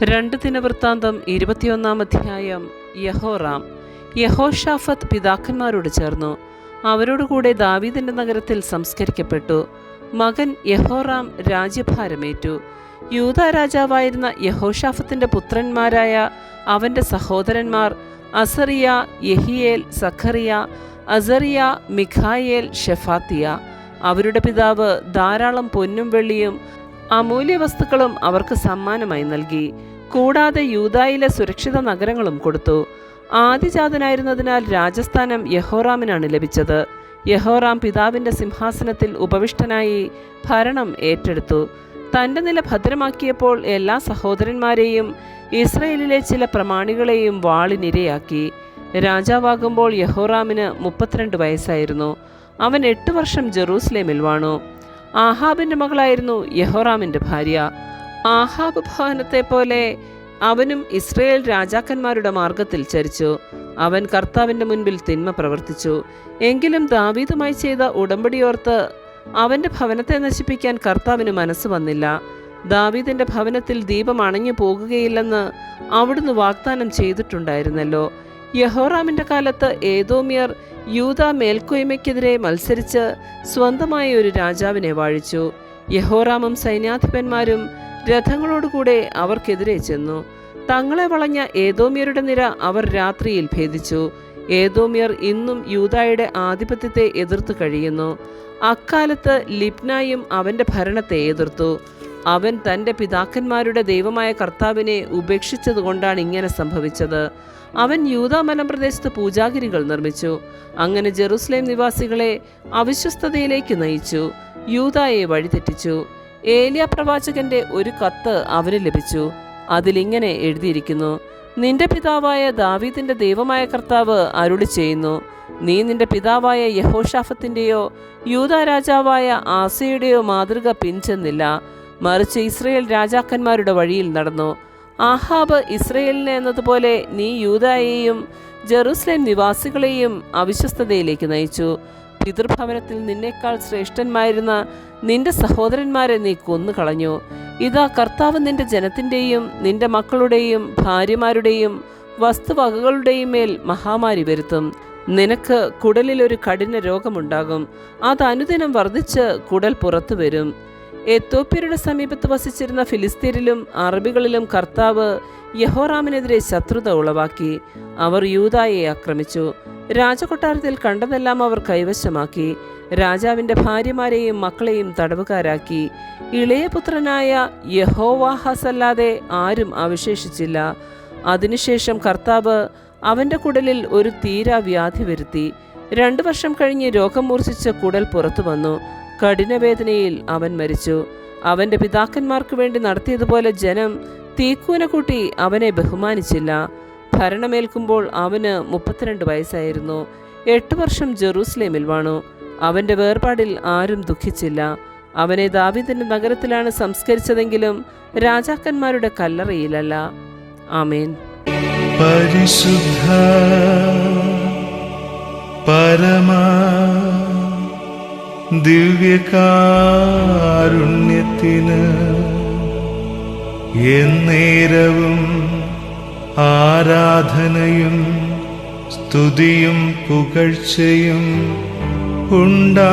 2 ദിനവൃത്താന്തം 21 അധ്യായം. യഹോറാം. യഹോഷാഫത്ത് പിതാക്കന്മാരോട് ചേർന്നു. അവരോടുകൂടെ ദാവീദിന്റെ നഗരത്തിൽ സംസ്കരിക്കപ്പെട്ടു. മകൻ യഹോറാം രാജ്യഭാരമേറ്റു. യൂദാ രാജാവായിരുന്ന യഹോഷാഫത്തിന്റെ പുത്രന്മാരായ അവന്റെ സഹോദരന്മാർ അസറിയ, യെഹിയേൽ, സഖറിയ, അസറിയ, മിഖായേൽ, ഷെഫാത്തിയ. അവരുടെ പിതാവ് ധാരാളം പൊന്നും വെള്ളിയും അമൂല്യ വസ്തുക്കളും അവർക്ക് സമ്മാനമായി നൽകി. കൂടാതെ യൂദായിലെ സുരക്ഷിത നഗരങ്ങളും കൊടുത്തു. ആദിജാതനായിരുന്നതിനാൽ രാജസ്ഥാനം യഹോറാമിനാണ് ലഭിച്ചത്. യഹോറാം പിതാവിന്റെ സിംഹാസനത്തിൽ ഉപവിഷ്ടനായി ഭരണം ഏറ്റെടുത്തു. തന്റെ നില ഭദ്രമാക്കിയപ്പോൾ എല്ലാ സഹോദരന്മാരെയും ഇസ്രയേലിലെ ചില പ്രമാണികളെയും വാളിനിരയാക്കി. രാജാവാകുമ്പോൾ യഹോറാമിന് 32 വയസ്സായിരുന്നു. അവൻ 8 വർഷം ജെറൂസലേമിൽ വാണു. ആഹാബിന്റെ മകളായിരുന്നു യഹോറാമിന്റെ ഭാര്യ. ആഹാബ് ഭവനത്തെ പോലെ അവനും ഇസ്രയേൽ രാജാക്കന്മാരുടെ മാർഗത്തിൽ ചരിച്ചു. അവൻ കർത്താവിന്റെ മുൻപിൽ തിന്മ പ്രവർത്തിച്ചു. എങ്കിലും ദാവീദുമായി ചെയ്ത ഉടമ്പടിയോർത്ത് അവന്റെ ഭവനത്തെ നശിപ്പിക്കാൻ കർത്താവിന് മനസ്സ് വന്നില്ല. ദാവീദിന്റെ ഭവനത്തിൽ ദീപം അണഞ്ഞു പോകുകയില്ലെന്ന് അവിടുന്ന് വാഗ്ദാനം ചെയ്തിട്ടുണ്ടായിരുന്നല്ലോ. യഹോറാമിന്റെ കാലത്ത് ഏദോമ്യർ യൂദാ മേൽക്കോയ്മയ്ക്കെതിരെ മത്സരിച്ച് സ്വന്തമായ ഒരു രാജാവിനെ വാഴിച്ചു. യഹോറാമും സൈന്യാധിപന്മാരും രഥങ്ങളോടുകൂടെ അവർക്കെതിരെ ചെന്നു. തങ്ങളെ വളഞ്ഞ ഏദോമ്യരുടെ നിര അവർ രാത്രിയിൽ ഭേദിച്ചു. ഏദോമ്യർ ഇന്നും യൂദായുടെ ആധിപത്യത്തെ എതിർത്തു കഴിയുന്നു. അക്കാലത്ത് ലിബ്നായും അവന്റെ ഭരണത്തെ എതിർത്തു. അവൻ തൻ്റെ പിതാക്കന്മാരുടെ ദൈവമായ കർത്താവിനെ ഉപേക്ഷിച്ചതുകൊണ്ടാണ് ഇങ്ങനെ സംഭവിച്ചത്. അവൻ യൂദാ മലമ്പ്രദേശത്ത് പൂജാഗിരികൾ നിർമ്മിച്ചു. അങ്ങനെ ജെറുസലേം നിവാസികളെ അവിശ്വസ്തതയിലേക്ക് നയിച്ചു. യൂദായെ വഴിതെറ്റിച്ചു. ഏലിയ പ്രവാചകന്റെ ഒരു കത്ത് അവന് ലഭിച്ചു. അതിലിങ്ങനെ എഴുതിയിരിക്കുന്നു: നിന്റെ പിതാവായ ദാവീദിന്റെ ദൈവമായ കർത്താവ് അരുളി ചെയ്യുന്നു, നീ നിന്റെ പിതാവായ യഹോഷാഫത്തിന്റെയോ യൂദാ രാജാവായ ആസയുടെയോ മാതൃക പിൻചെന്നില്ല, മറിച്ച് ഇസ്രയേൽ രാജാക്കന്മാരുടെ വഴിയിൽ നടന്നു. ആഹാബ് ഇസ്രയേലിനെ എന്നതുപോലെ നീ യൂദായെയും ജെറൂസലേം നിവാസികളെയും അവിശ്വസ്തതയിലേക്ക് നയിച്ചു. പിതൃഭവനത്തിൽ നിന്നേക്കാൾ ശ്രേഷ്ഠന്മായിരുന്ന നിന്റെ സഹോദരന്മാരെ നീ കൊന്നുകളഞ്ഞു. ഇതാ, കർത്താവ് നിന്റെ ജനത്തിൻ്റെയും നിന്റെ മക്കളുടെയും ഭാര്യമാരുടെയും വസ്തുവകകളുടെയും മേൽ മഹാമാരി വരുത്തും. നിനക്ക് കുടലിൽ ഒരു കഠിന രോഗമുണ്ടാകും. അത് അനുദിനം വർദ്ധിച്ച് കുടൽ പുറത്തു വരും. എത്തോപ്യരുടെ സമീപത്ത് വസിച്ചിരുന്ന ഫിലിസ്തീനിലും അറബികളിലും കർത്താവ് യഹോറാമിനെതിരെ ശത്രുത ഉളവാക്കി. അവർ യൂദായെ ആക്രമിച്ചു. രാജകൊട്ടാരത്തിൽ കണ്ടതെല്ലാം അവർ കൈവശമാക്കി. രാജാവിന്റെ ഭാര്യമാരെയും മക്കളെയും തടവുകാരാക്കി. ഇളയ പുത്രനായ യഹോവാഹാസല്ലാതെ ആരും അവശേഷിച്ചില്ല. അതിനുശേഷം കർത്താവ് അവന്റെ കുടലിൽ ഒരു തീരാവ്യാധി വരുത്തി. 2 വർഷം കഴിഞ്ഞ് രോഗം മൂർച്ഛിച്ച് കുടൽ പുറത്തു വന്നു. കഠിനവേദനയിൽ അവൻ മരിച്ചു. അവന്റെ പിതാക്കന്മാർക്ക് വേണ്ടി നടത്തിയതുപോലെ ജനം തീക്കൂന കൂട്ടി അവനെ ബഹുമാനിച്ചില്ല. ഭരണമേൽക്കുമ്പോൾ അവന് 32 വയസ്സായിരുന്നു. 8 വർഷം ജെറൂസലേമിൽ വാണു. അവന്റെ വേർപാടിൽ ആരും ദുഃഖിച്ചില്ല. അവനെ ദാവീദിന്റെ നഗരത്തിലാണ് സംസ്കരിച്ചതെങ്കിലും രാജാക്കന്മാരുടെ കല്ലറയിലല്ല. ആമേൻ. പരിശുദ്ധ പരമാ ദിവ്യകാരുണ്യത്തിന് എന്നേരവും ആരാധനയും സ്തുതിയും പുകഴ്ചയും ഉണ്ടായിരിക്കട്ടെ.